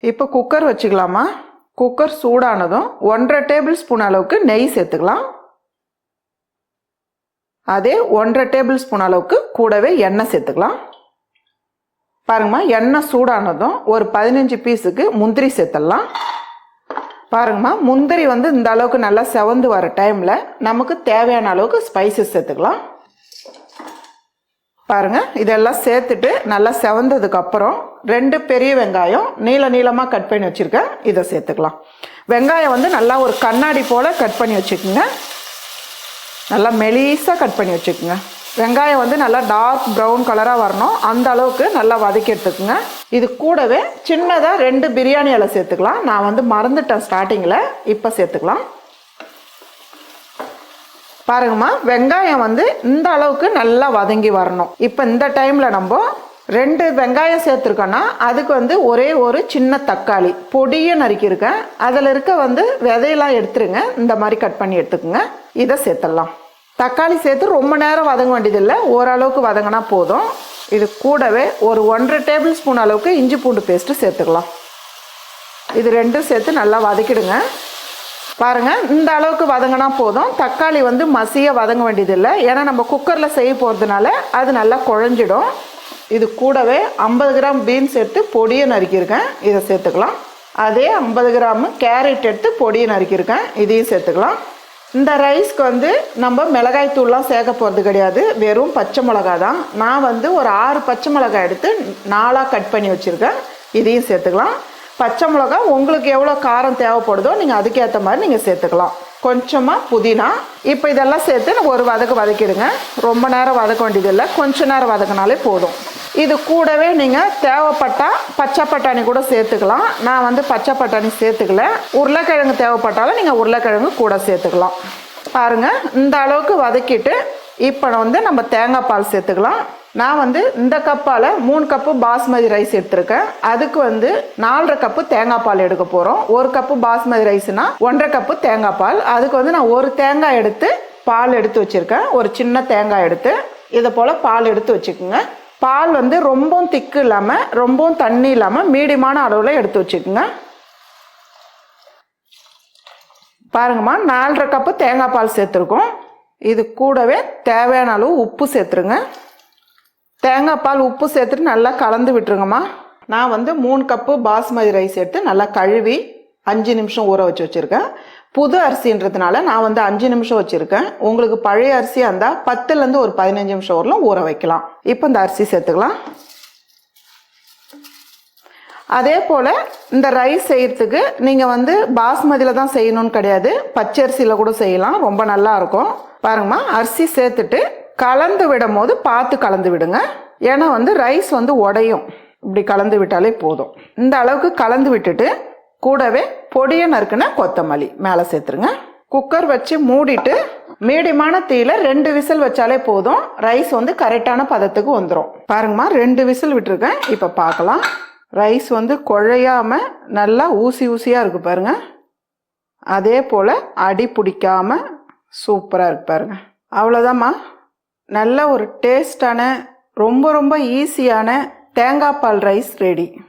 இப்போ குக்கர் வச்சுக்கலாமா. குக்கர் சூடானதும் 1.5 டேபிள் ஸ்பூன் அளவுக்கு நெய் சேர்த்துக்கலாம். அதே 1.5 டேபிள் ஸ்பூன் அளவுக்கு கூடவே எண்ணெய் சேர்த்துக்கலாம். பாருங்கம்மா, எண்ணெய் சூடானதும் ஒரு 15 பீஸுக்கு முந்திரி சேர்த்துடலாம். பாருங்கம்மா, முந்திரி இந்த அளவுக்கு நல்லா செவந்து வர டைமில் நமக்கு தேவையான அளவுக்கு ஸ்பைசஸ் சேர்த்துக்கலாம். பாருங்கள், இதெல்லாம் சேர்த்துட்டு நல்லா செவந்ததுக்கப்புறம் 2 பெரிய வெங்காயம் நீளமாக கட் பண்ணி வச்சுருக்கேன், இதை சேர்த்துக்கலாம். வெங்காயம் நல்லா ஒரு கண்ணாடி போல் கட் பண்ணி வச்சுக்கோங்க. நல்லா மெலிசாக கட் பண்ணி வச்சுக்கோங்க. வெங்காயம் நல்லா டார்க் ப்ரௌன் கலராக வரணும், அந்த அளவுக்கு நல்லா வதக்கி எடுத்துக்கோங்க. இது கூடவே சின்னதாக 2 பிரியாணி இலை சேர்த்துக்கலாம். நான் மறந்துட்டேன் ஸ்டார்டிங்கில், இப்போ சேர்த்துக்கலாம். பாருங்கம்மா, வெங்காயம் இந்த அளவுக்கு நல்லா வதங்கி வரணும். இப்போ இந்த டைமில் நம்ம 2 வெங்காயம் சேர்த்துருக்கோன்னா அதுக்கு ஒரே ஒரு சின்ன தக்காளி பொடியை நறுக்கியிருக்கேன். அதில் இருக்க விதையெல்லாம் எடுத்துருங்க, இந்த மாதிரி கட் பண்ணி எடுத்துக்கோங்க. இதை சேர்த்துடலாம். தக்காளி சேர்த்து ரொம்ப நேரம் வதங்க வேண்டியதில்லை, ஓரளவுக்கு வதங்கினா போதும். இது கூடவே ஒரு 1.5 டேபிள் ஸ்பூன் அளவுக்கு இஞ்சி பூண்டு பேஸ்ட்டு சேர்த்துக்கலாம். இது ரெண்டும் சேர்த்து நல்லா வதக்கிடுங்க. பாருங்கள், இந்த அளவுக்கு வதங்கினா போதும். தக்காளி மசியாக வதங்க வேண்டியதில்லை, ஏன்னா நம்ம குக்கரில் செய்ய போகிறதுனால அது நல்லா குழஞ்சிடும். இது கூடவே 50 கிராம் பீன்ஸ் எடுத்து பொடியை நறுக்கியிருக்கேன், இதை சேர்த்துக்கலாம். அதே 50 கிராம் கேரட் எடுத்து பொடியை நறுக்கியிருக்கேன், இதையும் சேர்த்துக்கலாம். இந்த ரைஸ்க்கு நம்ம மிளகாய் தூள்லாம் சேர்க்க போகிறது கிடையாது, வெறும் பச்சை மிளகா தான். நான் ஒரு 6 பச்சை மிளகாய் எடுத்து 4ஆக கட் பண்ணி வச்சுருக்கேன், இதையும் சேர்த்துக்கலாம். பச்சை மிளகா உங்களுக்கு எவ்வளோ காரம் தேவைப்படுதோ நீங்கள் அதுக்கேற்ற மாதிரி நீங்கள் சேர்த்துக்கலாம். கொஞ்சமாக புதினா. இப்போ இதெல்லாம் சேர்த்து ஒரு வதக்கிடுங்க. ரொம்ப நேரம் வதக்க வேண்டியதில்லை, கொஞ்சம் நேரம் வதக்கினாலே போதும். இது கூடவே நீங்கள் தேவைப்பட்டால் பச்சை பட்டாணி கூட சேர்த்துக்கலாம். நான் பச்சை பட்டாணி சேர்த்துக்கல. உருளைக்கிழங்கு தேவைப்பட்டாலும் நீங்கள் உருளைக்கிழங்கு கூட சேர்த்துக்கலாம். பாருங்கள், இந்த அளவுக்கு வதக்கிட்டு இப்போ நம்ம தேங்காய் பால் சேர்த்துக்கலாம். நான் இந்த கப்பால் 3 கப்பு பாஸ்மதி ரைஸ் எடுத்திருக்கேன். அதுக்கு 4.5 கப்பு தேங்காய் பால் எடுக்க போகிறோம். 1 கப்பு பாஸ்மதி ரைஸ்னா 1.5 கப்பு தேங்காய் பால். அதுக்கு நான் ஒரு தேங்காய் எடுத்து பால் எடுத்து வச்சுருக்கேன், ஒரு சின்ன தேங்காய் எடுத்து இதை போல் பால் எடுத்து வச்சுக்கோங்க. பால் ரொம்பவும் திக்கு இல்லாமல் ரொம்பவும் தண்ணி இல்லாமல் மீடியமான அளவில் எடுத்து வச்சுக்கோங்க. பாருங்கம்மா, 4.5 கப்பு தேங்காய் பால் சேர்த்துருக்கோம். இது கூடவே தேவையான அளவு உப்பு சேர்த்துருங்க. தேங்காய் பால் உப்பு சேர்த்துட்டு நல்லா கலந்து விட்டுருங்கம்மா. நான் 3 கப்பு பாஸ்மதி ரைஸ் எடுத்து நல்லா கழுவி 5 நிமிஷம் ஊற வச்சு வச்சுருக்கேன். புது அரிசின்றதுனால நான் 5 நிமிஷம் வச்சுருக்கேன். உங்களுக்கு பழைய அரிசியாக இருந்தால் 10லேருந்து ஒரு 15 நிமிஷம் வரலாம் ஊற வைக்கலாம். இப்போ இந்த அரிசி சேர்த்துக்கலாம். அதே போல் இந்த ரைஸ் செய்கிறதுக்கு நீங்கள் பாஸ்மதியில் தான் செய்யணும்னு கிடையாது, பச்சரிசியில் கூட செய்யலாம், ரொம்ப நல்லா இருக்கும். பாருங்கம்மா, அரிசி சேர்த்துட்டு கலந்து விடும் போது பார்த்து கலந்து விடுங்க, ஏன்னா ரைஸ் உடையும். இப்படி கலந்து விட்டாலே போதும். இந்த அளவுக்கு கலந்து விட்டுட்டு கூடவே பொடியை நறுக்குன கொத்தமல்லி மேலே சேர்த்துருங்க. குக்கர் வச்சு மூடிட்டு மீடியமான தீயில 2 விசில் வச்சாலே போதும். ரைஸ் கரெக்டான பதத்துக்கு வந்துடும். பாருங்கம்மா, 2 விசில் விட்டுருக்கேன். இப்போ பார்க்கலாம். ரைஸ் குழையாம நல்லா ஊசியாக இருக்கு பாருங்க. அதே போல் அடி பிடிக்காம சூப்பராக இருக்கு பாருங்க. அவ்வளோதாம்மா, நல்ல ஒரு டேஸ்டான ரொம்ப ஈஸியான தேங்காய் பால் ரைஸ் ரெடி.